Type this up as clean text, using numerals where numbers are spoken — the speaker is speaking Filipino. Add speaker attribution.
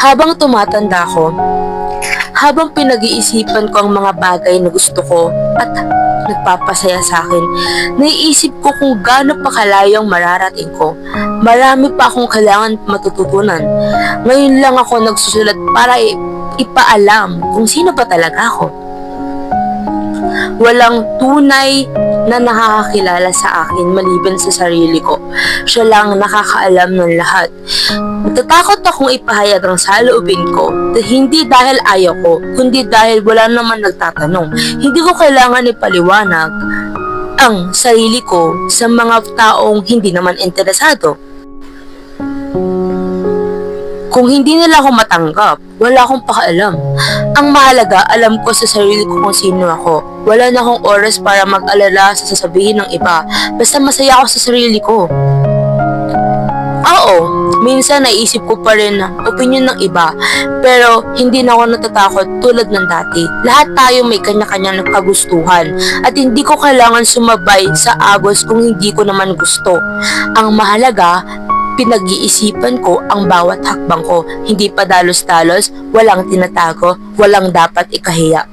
Speaker 1: Habang tumatanda ko, habang pinag-iisipan ko ang mga bagay na gusto ko at nagpapasaya sa akin, naiisip ko kung gaano pa kalayo ang mararating ko. Marami pa akong kailangan matututunan. Ngayon lang ako nagsusulat para ipaalam kung sino ba talaga ako. Walang tunay na nakakakilala sa akin maliban sa sarili ko. Siya lang nakakaalam ng lahat. Natatakot akong ipahayag ang saloobin ko, hindi dahil ayaw ko, kundi dahil wala naman nagtatanong. Hindi ko kailangan ipaliwanag ang sarili ko sa mga taong hindi naman interesado. Kung hindi nila ako matanggap, wala akong pakialam. Ang mahalaga, alam ko sa sarili ko kung sino ako. Wala na akong oras para mag-alala sa sasabihin ng iba. Basta masaya ako sa sarili ko. Oo, minsan naisip ko pa rin ang opinion ng iba, pero hindi na ako natatakot tulad ng dati. Lahat tayo may kanya-kanyang kagustuhan at hindi ko kailangan sumabay sa agos kung hindi ko naman gusto. Ang mahalaga, pinag-iisipan ko ang bawat hakbang ko, hindi pa dalos-dalos, walang tinatago, walang dapat ikahiya.